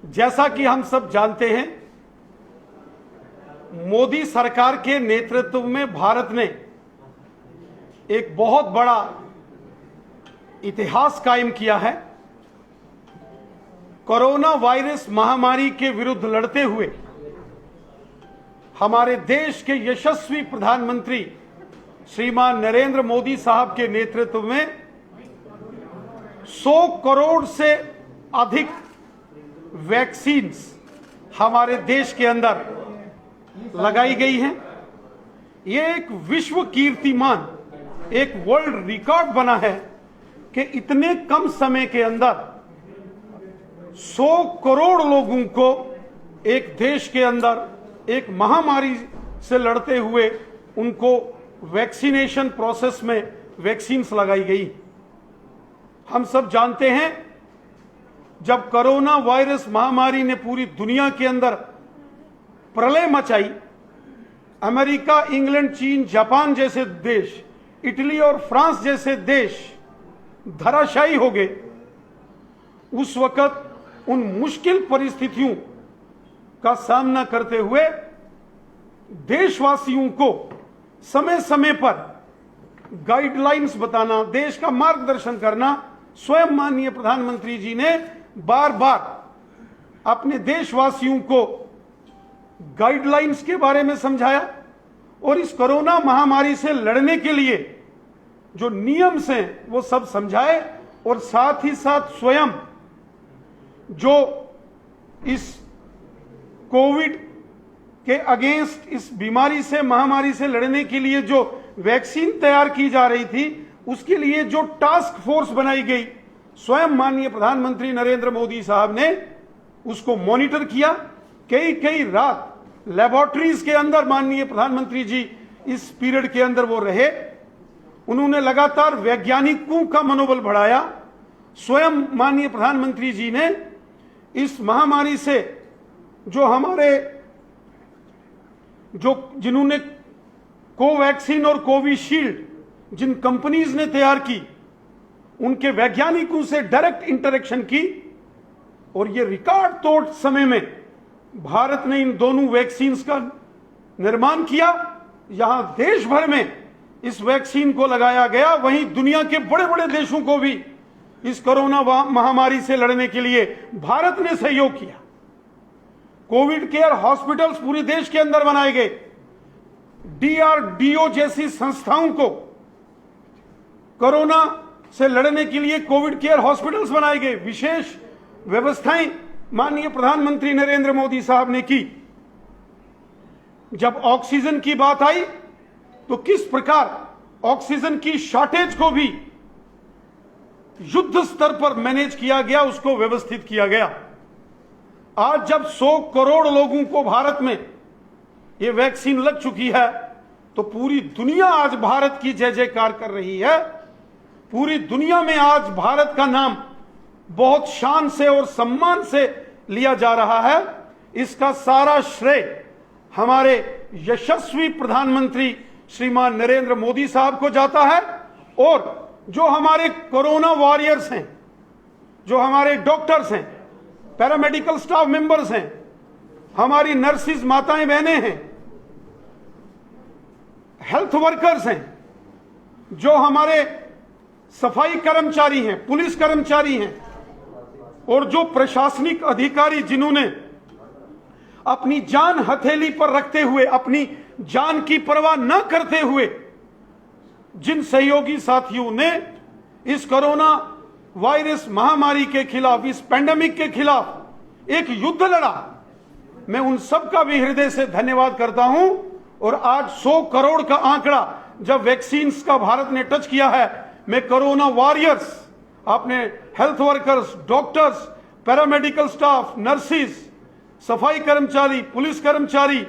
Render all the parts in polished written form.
जैसा कि हम सब जानते हैं, मोदी सरकार के नेतृत्व में भारत ने एक बहुत बड़ा इतिहास कायम किया है। कोरोना वायरस महामारी के विरुद्ध लड़ते हुए हमारे देश के यशस्वी प्रधानमंत्री श्रीमान नरेंद्र मोदी साहब के नेतृत्व में 100 करोड़ से अधिक वैक्सीन्स हमारे देश के अंदर लगाई गई हैं। ये एक विश्व कीर्तिमान, एक वर्ल्ड रिकॉर्ड बना है कि इतने कम समय के अंदर 100 करोड़ लोगों को एक देश के अंदर एक महामारी से लड़ते हुए उनको वैक्सीनेशन प्रोसेस में वैक्सीन्स लगाई गई। हम सब जानते हैं, जब कोरोना वायरस महामारी ने पूरी दुनिया के अंदर प्रलय मचाई, अमेरिका, इंग्लैंड, चीन, जापान जैसे देश, इटली और फ्रांस जैसे देश धराशायी हो गए। उस वक्त उन मुश्किल परिस्थितियों का सामना करते हुए देशवासियों को समय समय पर गाइडलाइंस बताना, देश का मार्गदर्शन करना, स्वयं माननीय प्रधानमंत्री जी ने बार बार अपने देशवासियों को गाइडलाइंस के बारे में समझाया और इस कोरोना महामारी से लड़ने के लिए जो नियम हैं वो सब समझाए और साथ ही साथ स्वयं जो इस कोविड के अगेंस्ट, इस बीमारी से, महामारी से लड़ने के लिए जो वैक्सीन तैयार की जा रही थी, उसके लिए जो टास्क फोर्स बनाई गई, स्वयं माननीय प्रधानमंत्री नरेंद्र मोदी साहब ने उसको मॉनिटर किया। कई रात लेबोरेटरीज के अंदर माननीय प्रधानमंत्री जी इस पीरियड के अंदर वो रहे। उन्होंने लगातार वैज्ञानिकों का मनोबल बढ़ाया। स्वयं माननीय प्रधानमंत्री जी ने इस महामारी से जो हमारे जिन्होंने कोवैक्सीन और कोविशील्ड जिन कंपनीज ने तैयार की, उनके वैज्ञानिकों से डायरेक्ट इंटरेक्शन की और ये रिकॉर्ड तोड़ समय में भारत ने इन दोनों वैक्सीन्स का निर्माण किया। यहां देश भर में इस वैक्सीन को लगाया गया, वहीं दुनिया के बड़े बड़े देशों को भी इस कोरोना महामारी से लड़ने के लिए भारत ने सहयोग किया। कोविड केयर हॉस्पिटल्स पूरे देश के अंदर बनाए गए। DRDO जैसी संस्थाओं को कोरोना से लड़ने के लिए कोविड केयर हॉस्पिटल्स बनाए गए। विशेष व्यवस्थाएं माननीय प्रधानमंत्री नरेंद्र मोदी साहब ने की। जब ऑक्सीजन की बात आई तो किस प्रकार ऑक्सीजन की शॉर्टेज को भी युद्ध स्तर पर मैनेज किया गया, उसको व्यवस्थित किया गया। आज जब 100 करोड़ लोगों को भारत में ये वैक्सीन लग चुकी है तो पूरी दुनिया आज भारत की जय जयकार कर रही है। पूरी दुनिया में आज भारत का नाम बहुत शान से और सम्मान से लिया जा रहा है। इसका सारा श्रेय हमारे यशस्वी प्रधानमंत्री श्रीमान नरेंद्र मोदी साहब को जाता है और जो हमारे कोरोना वॉरियर्स हैं, जो हमारे डॉक्टर्स हैं, पैरामेडिकल स्टाफ मेंबर्स हैं, हमारी नर्सिस माताएं बहनें हैं, हेल्थ वर्कर्स हैं, जो हमारे सफाई कर्मचारी हैं, पुलिस कर्मचारी हैं और जो प्रशासनिक अधिकारी जिन्होंने अपनी जान हथेली पर रखते हुए, अपनी जान की परवाह न करते हुए, जिन सहयोगी साथियों ने इस कोरोना वायरस महामारी के खिलाफ, इस पैंडेमिक के खिलाफ एक युद्ध लड़ा, मैं उन सब का भी हृदय से धन्यवाद करता हूं। और आज 100 करोड़ का आंकड़ा जब वैक्सीन्स का भारत ने टच किया है, मैं कोरोना वॉरियर्स, आपने health workers, doctors, paramedical staff, nurses, सफाई कर्मचारी, पुलिस कर्मचारी,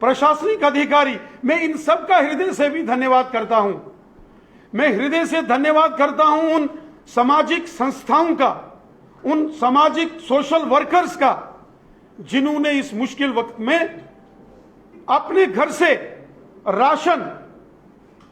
प्रशासनिक अधिकारी, मैं इन सब का हृदय से भी धन्यवाद करता हूं। मैं हृदय से धन्यवाद करता हूं उन सामाजिक संस्थाओं का, उन सामाजिक सोशल वर्कर्स का, जिन्होंने इस मुश्किल वक्त में अपने घर से राशन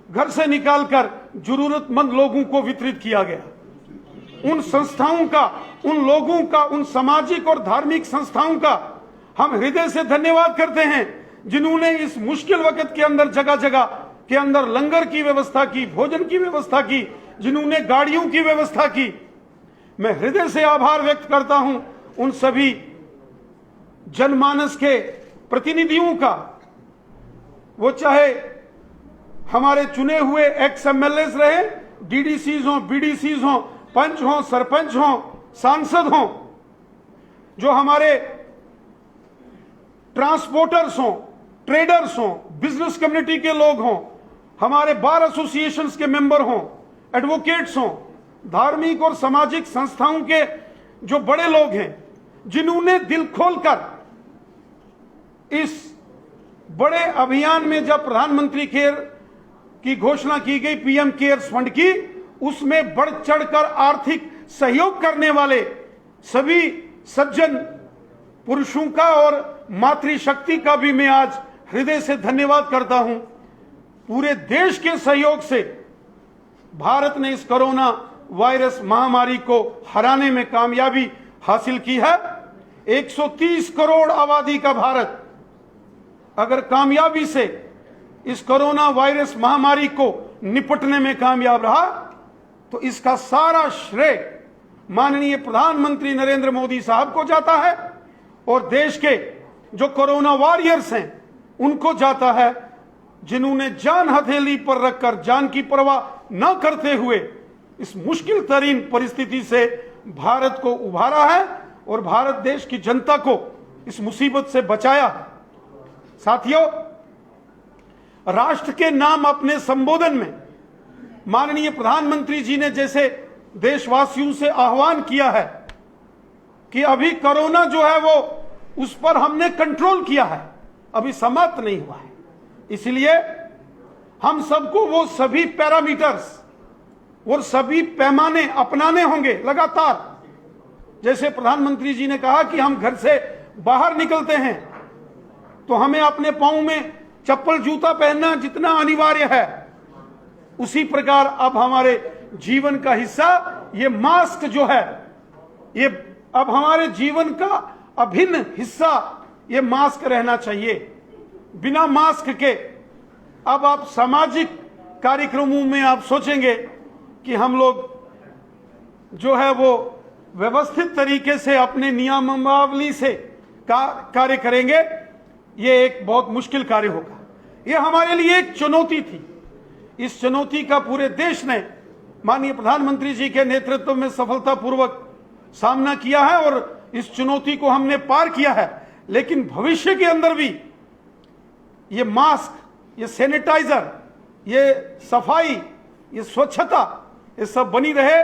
घर से निकालकर जरूरतमंद लोगों को वितरित किया गया। उन संस्थाओं का उन लोगों का, उन सामाजिक और धार्मिक संस्थाओं का हम हृदय से धन्यवाद करते हैं जिन्होंने इस मुश्किल वक्त के अंदर जगह जगह के अंदर लंगर की व्यवस्था की, भोजन की व्यवस्था की, जिन्होंने गाड़ियों की व्यवस्था की। मैं हृदय से आभार व्यक्त करता हूं उन सभी जनमानस के प्रतिनिधियों का, वो चाहे हमारे चुने हुए एक्स एमएलएस रहे, डीडीसीज हों, बीडीसीज हों, पंच हों, सरपंच हों, सांसद हों, जो हमारे ट्रांसपोर्टर्स हों, ट्रेडर्स हों, बिजनेस कम्युनिटी के लोग हों, हमारे बार एसोसिएशंस के मेंबर हों, एडवोकेट्स हों, धार्मिक और सामाजिक संस्थाओं के जो बड़े लोग हैं, जिन्होंने दिल खोलकर इस बड़े अभियान में जब प्रधानमंत्री केयर की घोषणा की गई, पीएम केयर्स फंड की, उसमें बढ़ चढ़कर आर्थिक सहयोग करने वाले सभी सज्जन पुरुषों का और मातृशक्ति का भी मैं आज हृदय से धन्यवाद करता हूं। पूरे देश के सहयोग से भारत ने इस कोरोना वायरस महामारी को हराने में कामयाबी हासिल की है। 130 करोड़ आबादी का भारत अगर कामयाबी से इस कोरोना वायरस महामारी को निपटने में कामयाब रहा तो इसका सारा श्रेय माननीय प्रधानमंत्री नरेंद्र मोदी साहब को जाता है और देश के जो कोरोना वॉरियर्स हैं उनको जाता है, जिन्होंने जान हथेली पर रखकर, जान की परवाह न करते हुए इस मुश्किल तरीन परिस्थिति से भारत को उभारा है और भारत देश की जनता को इस मुसीबत से बचाया है। साथियों, राष्ट्र के नाम अपने संबोधन में माननीय प्रधानमंत्री जी ने जैसे देशवासियों से आह्वान किया है कि अभी कोरोना जो है वो उस पर हमने कंट्रोल किया है, अभी समाप्त नहीं हुआ है, इसलिए हम सबको वो सभी पैरामीटर्स और सभी पैमाने अपनाने होंगे लगातार। जैसे प्रधानमंत्री जी ने कहा कि हम घर से बाहर निकलते हैं तो हमें अपने पांव में चप्पल जूता पहनना जितना अनिवार्य है, उसी प्रकार अब हमारे जीवन का हिस्सा ये मास्क जो है, ये अब हमारे जीवन का अभिन्न हिस्सा ये मास्क रहना चाहिए। बिना मास्क के अब आप सामाजिक कार्यक्रमों में आप सोचेंगे कि हम लोग जो है वो व्यवस्थित तरीके से अपने नियमावली से कार्य करेंगे, ये एक बहुत मुश्किल कार्य होगा। ये हमारे लिए एक चुनौती थी। इस चुनौती का पूरे देश ने माननीय प्रधानमंत्री जी के नेतृत्व में सफलतापूर्वक सामना किया है और इस चुनौती को हमने पार किया है। लेकिन भविष्य के अंदर भी ये मास्क, ये सैनिटाइजर, ये सफाई, ये स्वच्छता, ये सब बनी रहे,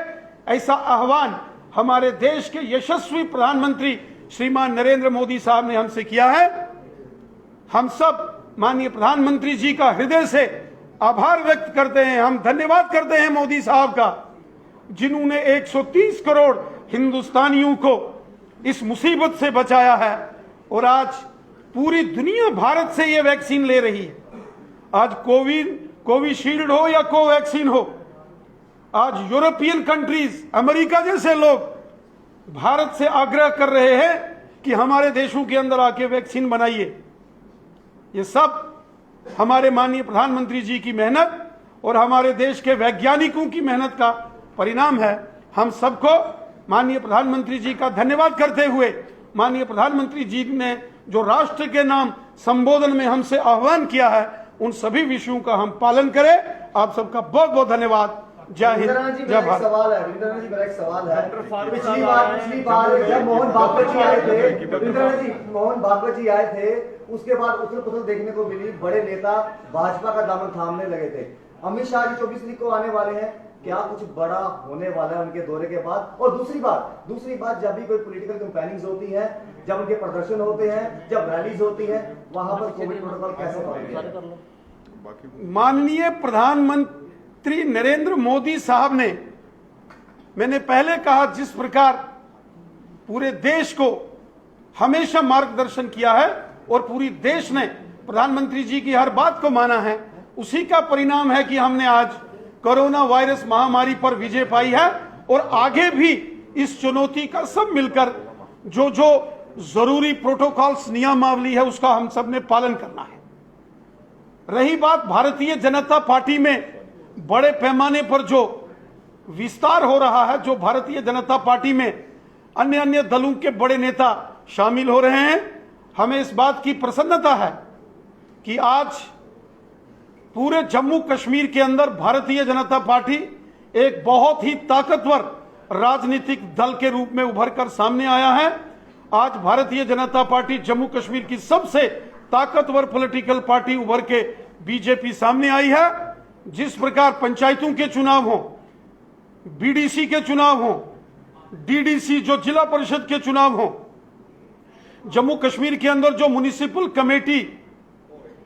ऐसा आह्वान हमारे देश के यशस्वी प्रधानमंत्री श्रीमान नरेंद्र मोदी साहब ने हमसे किया है। हम सब माननीय प्रधानमंत्री जी का हृदय से आभार व्यक्त करते हैं, हम धन्यवाद करते हैं मोदी साहब का, जिन्होंने 130 करोड़ हिंदुस्तानियों को इस मुसीबत से बचाया है और आज पूरी दुनिया भारत से ये वैक्सीन ले रही है। आज कोविशील्ड हो या कोवैक्सीन हो, आज यूरोपियन कंट्रीज, अमेरिका जैसे लोग भारत से आग्रह कर रहे हैं कि हमारे देशों के अंदर आके वैक्सीन बनाइए। ये सब हमारे माननीय प्रधानमंत्री जी की मेहनत और हमारे देश के वैज्ञानिकों की मेहनत का परिणाम है। हम सबको माननीय प्रधानमंत्री जी का धन्यवाद करते हुए, माननीय प्रधानमंत्री जी ने जो राष्ट्र के नाम संबोधन में हमसे आह्वान किया है, उन सभी विषयों का हम पालन करें। आप सबका बहुत बहुत धन्यवाद। जय हिंद, जय भारत। सवाल है रविंद्रनाथ जी, मेरा एक सवाल है। पिछली बार जब मोहन भागवत जी आए थे, रविंद्रनाथ जी, मोहन भागवत जी आए थे, उसके बाद उथल पुथल देखने को मिली, बड़े नेता भाजपा का दामन थामने लगे थे। अमित शाह जी 24 तारीख को आने वाले हैं, क्या कुछ बड़ा होने वाला है उनके दौरे के बाद? और दूसरी बात, जब भी कोई पॉलिटिकल कैंपेनिंग होती है, जब उनके प्रदर्शन होते हैं, जब रैलीज होती है, वहां पर कोविड प्रोटोकॉल कैसे पालन? माननीय प्रधानमंत्री नरेंद्र मोदी साहब ने, मैंने पहले कहा, जिस प्रकार पूरे देश को हमेशा मार्गदर्शन किया है और पूरी देश ने प्रधानमंत्री जी की हर बात को माना है, उसी का परिणाम है कि हमने आज कोरोना वायरस महामारी पर विजय पाई है और आगे भी इस चुनौती का सब मिलकर जो जो जरूरी प्रोटोकॉल्स नियमावली है उसका हम सब ने पालन करना है। रही बात भारतीय जनता पार्टी में बड़े पैमाने पर जो विस्तार हो रहा है, जो भारतीय जनता पार्टी में अन्य अन्य दलों के बड़े नेता शामिल हो रहे हैं, हमें इस बात की प्रसन्नता है कि आज पूरे जम्मू कश्मीर के अंदर भारतीय जनता पार्टी एक बहुत ही ताकतवर राजनीतिक दल के रूप में उभर कर सामने आया है। आज भारतीय जनता पार्टी जम्मू कश्मीर की सबसे ताकतवर पॉलिटिकल पार्टी उभर के बीजेपी सामने आई है। जिस प्रकार पंचायतों के चुनाव हो, बीडीसी के चुनाव हो, डीडीसी जो जिला परिषद के चुनाव हो, जम्मू कश्मीर के अंदर जो म्युनिसिपल कमेटी,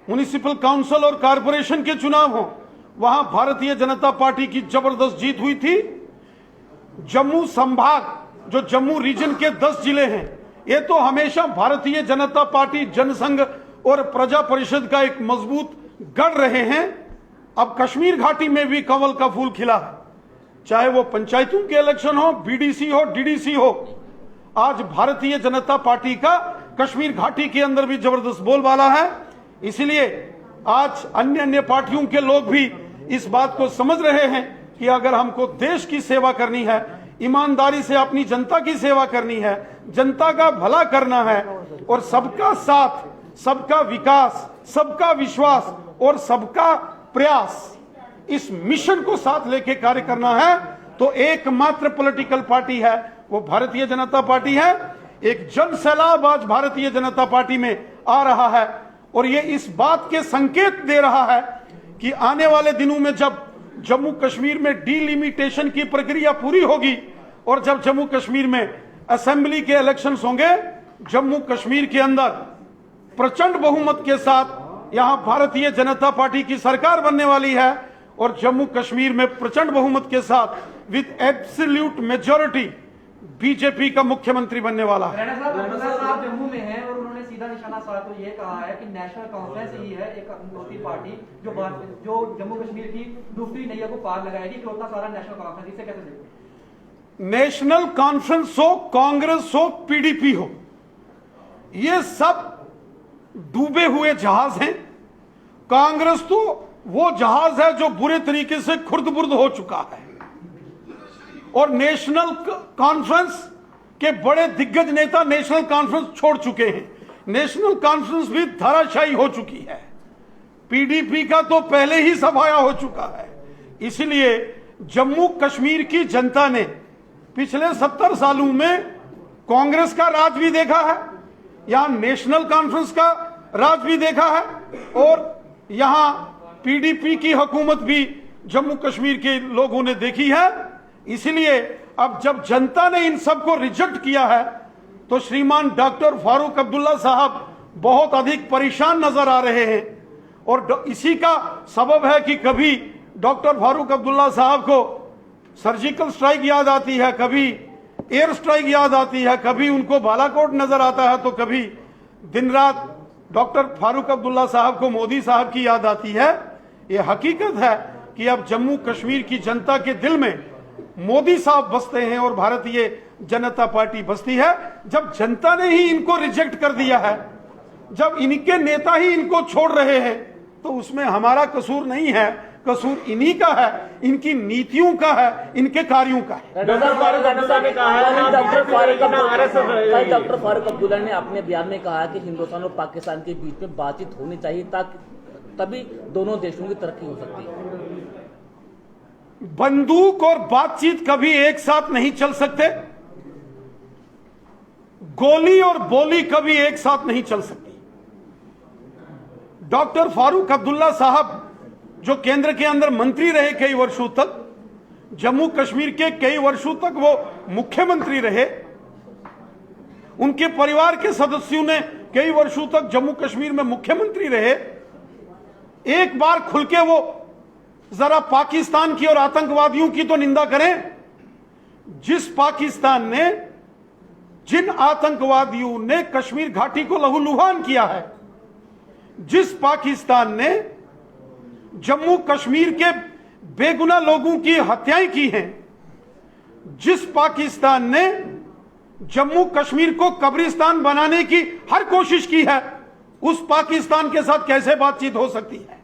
म्युनिसिपल काउंसिल और कारपोरेशन के चुनाव हो, वहां भारतीय जनता पार्टी की जबरदस्त जीत हुई थी। जम्मू संभाग, जो जम्मू रीजन के 10 जिले हैं, ये तो हमेशा भारतीय जनता पार्टी, जनसंघ और प्रजा परिषद का एक मजबूत गढ़ रहे हैं। अब कश्मीर घाटी में भी कमल का फूल खिला है, चाहे वो पंचायतों के इलेक्शन हो, बीडीसी हो, डीडीसी हो। आज भारतीय जनता पार्टी का कश्मीर घाटी के अंदर भी जबरदस्त बोलबाला है। इसलिए आज अन्य अन्य पार्टियों के लोग भी इस बात को समझ रहे हैं कि अगर हमको देश की सेवा करनी है, ईमानदारी से अपनी जनता की सेवा करनी है, जनता का भला करना है और सबका साथ, सबका विकास, सबका विश्वास और सबका प्रयास, इस मिशन को साथ लेके कार्य करना है, तो एकमात्र पॉलिटिकल पार्टी है वो भारतीय जनता पार्टी है। एक जन सैलाब आज भारतीय जनता पार्टी में आ रहा है और ये इस बात के संकेत दे रहा है कि आने वाले दिनों में जब जम्मू कश्मीर में डीलिमिटेशन की प्रक्रिया पूरी होगी और जब जम्मू कश्मीर में असेंबली के इलेक्शंस होंगे, जम्मू कश्मीर के अंदर प्रचंड बहुमत के साथ यहां भारतीय जनता पार्टी की सरकार बनने वाली है और जम्मू कश्मीर में प्रचंड बहुमत के साथ विद एब्सोल्यूट मेजॉरिटी बीजेपी का मुख्यमंत्री बनने वाला है। रैना साहब जम्मू में हैं और उन्होंने सीधा निशाना साधा तो ये कहा है कि नेशनल कॉन्फ्रेंस ही है एक इकलौती पार्टी जो जम्मू कश्मीर की दूसरी नैया को पार लगाएगी, इकलौता सारा नेशनल कॉन्फ्रेंस। इसे कैसे देखते? नेशनल कॉन्फ्रेंस हो, कांग्रेस हो, पीडीपी हो, ये सब डूबे हुए जहाज हैं। कांग्रेस तो वो जहाज है जो बुरे तरीके से खुर्द-बुर्द हो चुका है और नेशनल कॉन्फ्रेंस के बड़े दिग्गज नेता नेशनल कॉन्फ्रेंस छोड़ चुके हैं। नेशनल कॉन्फ्रेंस भी धराशायी हो चुकी है। पीडीपी का तो पहले ही सफाया हो चुका है। इसलिए जम्मू कश्मीर की जनता ने पिछले 70 सालों में कांग्रेस का राज भी देखा है, यहां नेशनल कॉन्फ्रेंस का राज भी देखा है और यहां पीडीपी की हुकूमत भी जम्मू कश्मीर के लोगों ने देखी है। इसलिए अब जब जनता ने इन सबको रिजेक्ट किया है तो श्रीमान डॉक्टर फारूक अब्दुल्ला साहब बहुत अधिक परेशान नजर आ रहे हैं और इसी का सबब है कि कभी डॉक्टर फारूक अब्दुल्ला साहब को सर्जिकल स्ट्राइक याद आती है, कभी एयर स्ट्राइक याद आती है, कभी उनको बालाकोट नजर आता है, तो कभी दिन रात डॉक्टर फारूक अब्दुल्ला साहब को मोदी साहब की याद आती है। ये हकीकत है कि अब जम्मू कश्मीर की जनता के दिल में मोदी साहब बसते हैं और भारतीय जनता पार्टी बसती है। जब जनता ने ही इनको रिजेक्ट कर दिया है, जब इनके नेता ही इनको छोड़ रहे हैं, तो उसमें हमारा कसूर नहीं है, कसूर इन्हीं का है, इनकी नीतियों का है, इनके कार्यों का है। डॉक्टर फारूक अब्दुल्ला ने अपने बयान में कहा कि हिंदुस्तान और पाकिस्तान के बीच में बातचीत होनी चाहिए ताकि तभी दोनों देशों की तरक्की हो सकती है। बंदूक और बातचीत कभी एक साथ नहीं चल सकते, गोली और बोली कभी एक साथ नहीं चल सकती। डॉक्टर फारूक अब्दुल्ला साहब जो केंद्र के अंदर मंत्री रहे कई वर्षों तक, जम्मू कश्मीर के कई वर्षों तक वो मुख्यमंत्री रहे, उनके परिवार के सदस्यों ने कई वर्षों तक जम्मू कश्मीर में मुख्यमंत्री रहे। एक बार खुल के वो जरा पाकिस्तान की और आतंकवादियों की तो निंदा करें। जिस पाकिस्तान ने, जिन आतंकवादियों ने कश्मीर घाटी को लहूलुहान किया है, जिस पाकिस्तान ने जम्मू कश्मीर के बेगुनाह लोगों की हत्याएं की हैं, जिस पाकिस्तान ने जम्मू कश्मीर को कब्रिस्तान बनाने की हर कोशिश की है, उस पाकिस्तान के साथ कैसे बातचीत हो सकती है?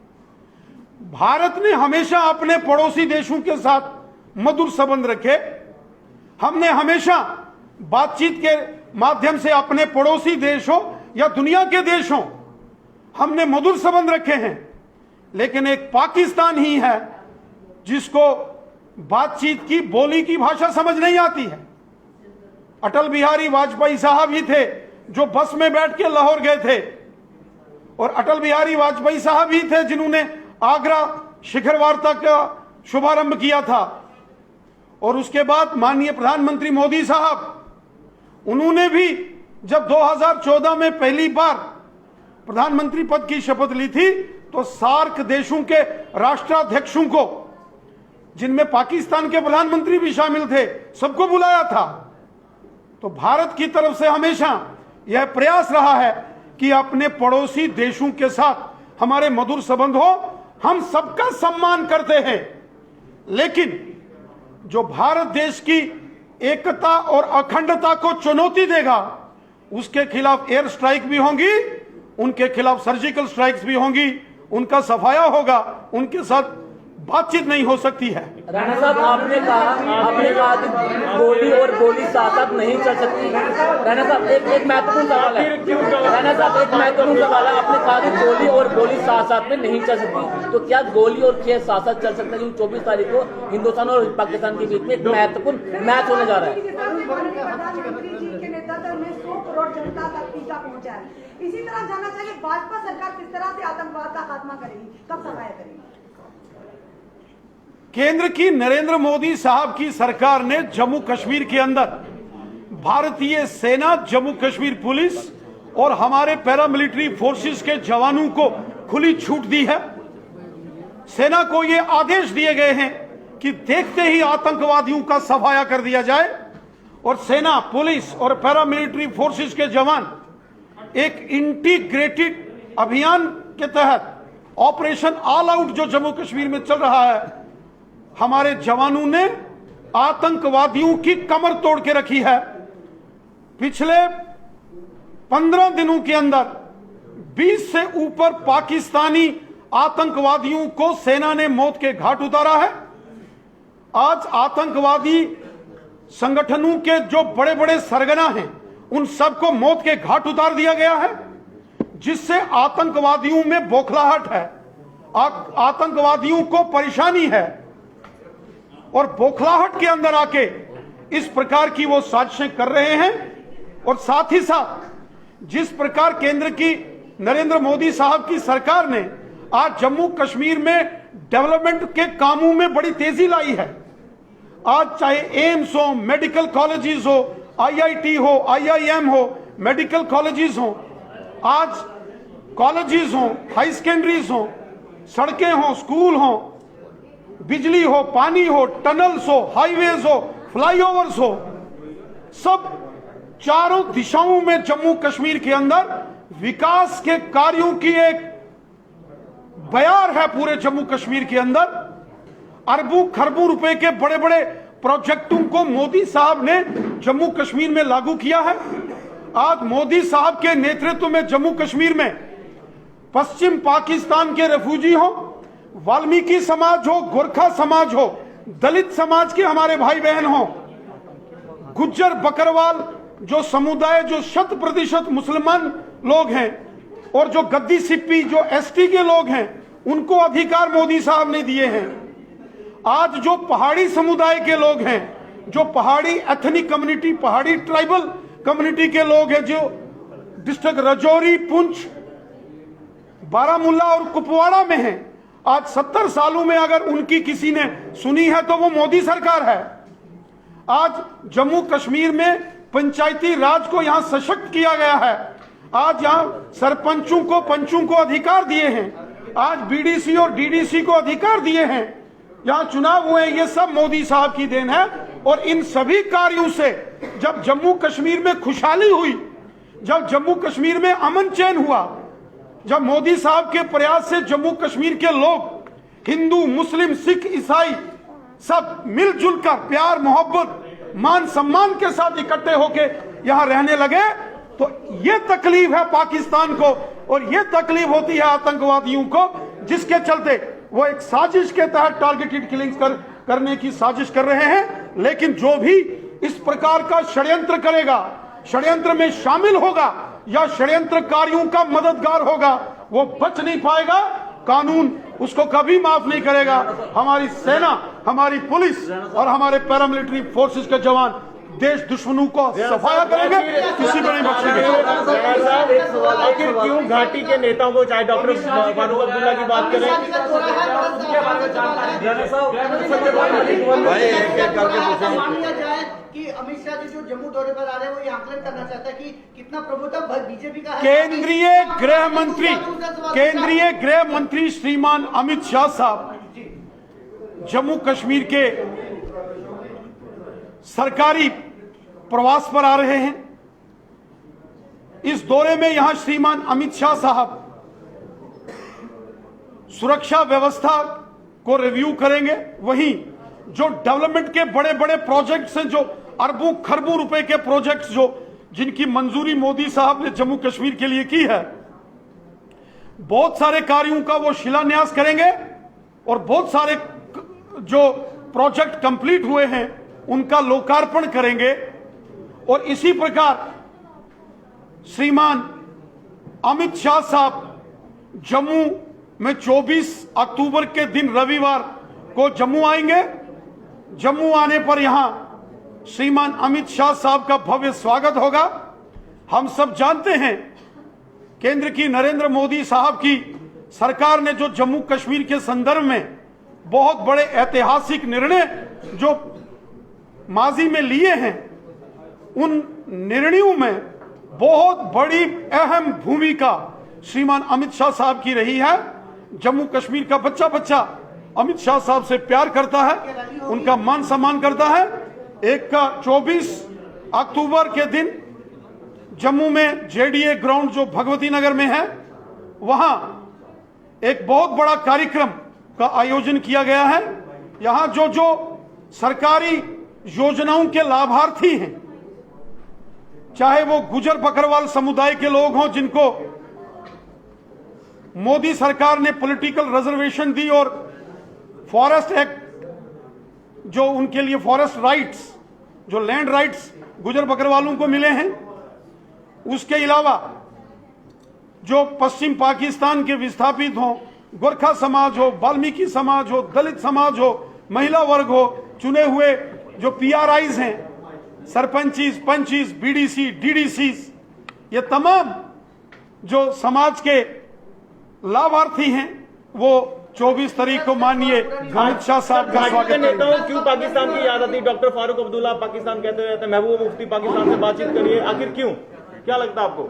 भारत ने हमेशा अपने पड़ोसी देशों के साथ मधुर संबंध रखे। हमने हमेशा बातचीत के माध्यम से अपने पड़ोसी देशों या दुनिया के देशों हमने मधुर संबंध रखे हैं, लेकिन एक पाकिस्तान ही है जिसको बातचीत की बोली की भाषा समझ नहीं आती है। अटल बिहारी वाजपेयी साहब ही थे जो बस में बैठ के लाहौर गए थे, और अटल बिहारी वाजपेयी साहब ही थे जिन्होंने आगरा शिखर वार्ता का शुभारंभ किया था। और उसके बाद माननीय प्रधानमंत्री मोदी साहब, उन्होंने भी जब 2014 में पहली बार प्रधानमंत्री पद की शपथ ली थी तो सार्क देशों के राष्ट्राध्यक्षों को, जिनमें पाकिस्तान के प्रधानमंत्री भी शामिल थे, सबको बुलाया था। तो भारत की तरफ से हमेशा यह प्रयास रहा है कि अपने पड़ोसी देशों के साथ हमारे मधुर संबंध हो। हम सबका सम्मान करते हैं, लेकिन जो भारत देश की एकता और अखंडता को चुनौती देगा, उसके खिलाफ एयर स्ट्राइक भी होंगी, उनके खिलाफ सर्जिकल स्ट्राइक्स भी होंगी, उनका सफाया होगा, उनके साथ बातचीत नहीं हो सकती है। राणा साहब, आपने कहा कि गोली और गोली साथ साथ नहीं चल सकती। राणा साहब, एक महत्वपूर्ण सवाल है। राणा साहब, एक महत्वपूर्ण सवाल है। आपने कहा कि गोली और गोली साथ साथ में नहीं चल सकती, तो क्या गोली और खेल साथ साथ चल सकता है? क्योंकि 24 तारीख को हिंदुस्तान और पाकिस्तान के बीच में एक महत्वपूर्ण मैच होने जा रहा है। इसी तरह जानना चाहिए भाजपा सरकार किस तरह से आतंकवाद का खात्मा करेगी, कब सफाया करेगी? केंद्र की नरेंद्र मोदी साहब की सरकार ने जम्मू कश्मीर के अंदर भारतीय सेना, जम्मू कश्मीर पुलिस और हमारे पैरामिलिट्री फोर्सेस के जवानों को खुली छूट दी है। सेना को ये आदेश दिए गए हैं कि देखते ही आतंकवादियों का सफाया कर दिया जाए, और सेना, पुलिस और पैरामिलिट्री फोर्सेस के जवान एक इंटीग्रेटेड अभियान के तहत ऑपरेशन ऑल आउट जो जम्मू कश्मीर में चल रहा है, हमारे जवानों ने आतंकवादियों की कमर तोड़ के रखी है। पिछले 15 दिनों के अंदर 20 से ऊपर पाकिस्तानी आतंकवादियों को सेना ने मौत के घाट उतारा है। आज आतंकवादी संगठनों के जो बड़े बड़े सरगना हैं, उन सबको मौत के घाट उतार दिया गया है, जिससे आतंकवादियों में बौखलाहट है, आतंकवादियों को परेशानी है, और बौखलाहट के अंदर आके इस प्रकार की वो साजिशें कर रहे हैं। और साथ ही साथ जिस प्रकार केंद्र की नरेंद्र मोदी साहब की सरकार ने आज जम्मू कश्मीर में डेवलपमेंट के कामों में बड़ी तेजी लाई है, आज चाहे एम्स हो, मेडिकल कॉलेजेस हो, IIT हो, IIM हो, मेडिकल कॉलेजेस हो, आज कॉलेजेस हो, हाई सेकेंडरीज हो, सड़कें हो, स्कूल हो, बिजली हो, पानी हो, टनल्स हो, हाईवेज हो, फ्लाईओवर्स हो, सब चारों दिशाओं में जम्मू कश्मीर के अंदर विकास के कार्यों की एक बयार है। पूरे जम्मू कश्मीर के अंदर अरबों खरबों रुपए के बड़े बड़े प्रोजेक्टों को मोदी साहब ने जम्मू कश्मीर में लागू किया है। आज मोदी साहब के नेतृत्व में जम्मू कश्मीर में पश्चिम पाकिस्तान के रेफ्यूजी हो, वाल्मीकि समाज हो, गोरखा समाज हो, दलित समाज के हमारे भाई बहन हो, गुज्जर बकरवाल जो समुदाय जो 100% मुसलमान लोग हैं, और जो गद्दी सिप्पी जो ST के लोग हैं, उनको अधिकार मोदी साहब ने दिए हैं। आज जो पहाड़ी समुदाय के लोग हैं, जो पहाड़ी एथनिक कम्युनिटी, पहाड़ी ट्राइबल कम्युनिटी के लोग हैं, जो डिस्ट्रिक्ट राजौरी, पुंछ, बारामूला और कुपवाड़ा में हैं, आज 70 सालों में अगर उनकी किसी ने सुनी है तो वो मोदी सरकार है। आज जम्मू कश्मीर में पंचायती राज को यहां सशक्त किया गया है। आज यहां सरपंचों को, पंचों को अधिकार दिए हैं। आज BDC और DDC को अधिकार दिए हैं। यहां चुनाव हुए, ये सब मोदी साहब की देन है। और इन सभी कार्यों से जब जम्मू कश्मीर में खुशहाली हुई, जब जम्मू कश्मीर में अमन चैन हुआ, जब मोदी साहब के प्रयास से जम्मू कश्मीर के लोग, हिंदू, मुस्लिम, सिख, ईसाई, सब मिलजुल कर प्यार मोहब्बत मान सम्मान के साथ इकट्ठे होके यहां रहने लगे, तो ये तकलीफ है पाकिस्तान को और ये तकलीफ होती है आतंकवादियों को, जिसके चलते वो एक साजिश के तहत टारगेटेड किलिंग्स करने की साजिश कर रहे हैं। लेकिन जो भी इस प्रकार का षड्यंत्र करेगा, षड्यंत्र में शामिल होगा या षड्यंत्रकारियों का मददगार होगा, वो बच नहीं पाएगा। कानून उसको कभी माफ नहीं करेगा। हमारी सेना, हमारी पुलिस और हमारे पैरामिलिट्री फोर्सेस के जवान देश दुश्मनों को सफाया करेंगे, किसी को नहीं बख्शेंगे। आखिर क्यों घाटी के नेताओं को, चाहे डॉक्टर फारूक अब्दुल्ला की बात करें, कि अमित शाह जी जो जम्मू दौरे पर आ रहे हैं वो ये आकलन करना चाहता है कि कितना प्रभुत्व बीजेपी का है। केंद्रीय गृह मंत्री श्रीमान अमित शाह साहब जम्मू कश्मीर के सरकारी प्रवास पर आ रहे हैं। इस दौरे में यहां श्रीमान अमित शाह साहब सुरक्षा व्यवस्था को रिव्यू करेंगे। वहीं जो डेवलपमेंट के बड़े बड़े प्रोजेक्ट्स हैं, जो अरबों खरबों रुपए के प्रोजेक्ट्स जिनकी मंजूरी मोदी साहब ने जम्मू कश्मीर के लिए की है, बहुत सारे कार्यों का वो शिलान्यास करेंगे और बहुत सारे जो प्रोजेक्ट कंप्लीट हुए हैं उनका लोकार्पण करेंगे। और इसी प्रकार श्रीमान अमित शाह साहब जम्मू में 24 अक्टूबर के दिन रविवार को जम्मू आएंगे। जम्मू आने पर यहां श्रीमान अमित शाह साहब का भव्य स्वागत होगा। हम सब जानते हैं केंद्र की नरेंद्र मोदी साहब की सरकार ने जो जम्मू कश्मीर के संदर्भ में बहुत बड़े ऐतिहासिक निर्णय जो माजी में लिए हैं, उन निर्णयों में बहुत बड़ी अहम भूमिका श्रीमान अमित शाह साहब की रही है। जम्मू कश्मीर का बच्चा बच्चा अमित शाह साहब से प्यार करता है, उनका मान सम्मान करता है। एक का 24 अक्टूबर के दिन जम्मू में जेडीए ग्राउंड जो भगवती नगर में है, वहां एक बहुत बड़ा कार्यक्रम का आयोजन किया गया है। यहां जो जो सरकारी योजनाओं के लाभार्थी हैं, चाहे वो गुजर बकरवाल समुदाय के लोग हों जिनको मोदी सरकार ने पॉलिटिकल रिजर्वेशन दी और फॉरेस्ट एक्ट जो उनके लिए फॉरेस्ट राइट्स, जो लैंड राइट्स गुजर बकरवालों को मिले हैं, उसके अलावा जो पश्चिम पाकिस्तान के विस्थापित हों, गोरखा समाज हो, वाल्मीकि समाज हो, दलित समाज हो, महिला वर्ग हो, चुने हुए जो पीआरआईज हैं, सरपंचीज, पंचीज, बीडीसी, डीडीसीज, ये तमाम जो समाज के लाभार्थी हैं, वो 24 तारीख को माननीय अमित शाह साहब का स्वागत करेंगे। नेताओं क्यों पाकिस्तान की याद आती? डॉक्टर फारूक अब्दुल्ला पाकिस्तान कहते रहते हैं, महबूबा मुफ्ती पाकिस्तान से बातचीत करिए, आखिर क्यों? क्या लगता है आपको?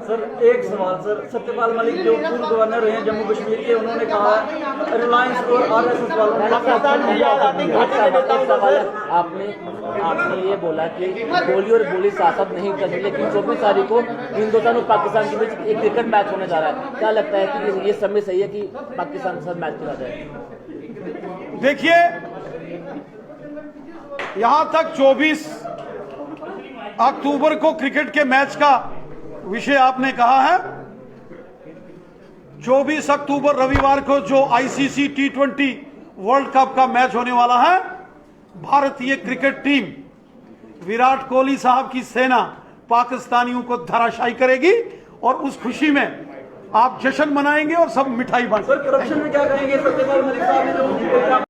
सर एक सवाल सर, सत्यपाल मलिक जो पूर्व गवर्नर रहे हैं जम्मू कश्मीर के, उन्होंने कहा रिलायंस और आरएसएस वालों ने आपने ये बोला कि गोली और गोली साथ नहीं चली, लेकिन 24 तारीख को हिंदुस्तान और पाकिस्तान के बीच एक क्रिकेट मैच होने जा रहा है। क्या लगता है कि ये समय सही है कि पाकिस्तान के साथ मैच खेला जाए? देखिए, यहां तक 24 अक्टूबर को क्रिकेट के मैच का विषय आपने कहा है। 24 अक्टूबर रविवार को जो आईसीसी T20 वर्ल्ड कप का मैच होने वाला है, भारतीय क्रिकेट टीम विराट कोहली साहब की सेना पाकिस्तानियों को धराशायी करेगी और उस खुशी में आप जश्न मनाएंगे और सब मिठाई बांटेंगे। सर करप्शन में क्या कहेंगे? सत्यपाल मलिक साहब ने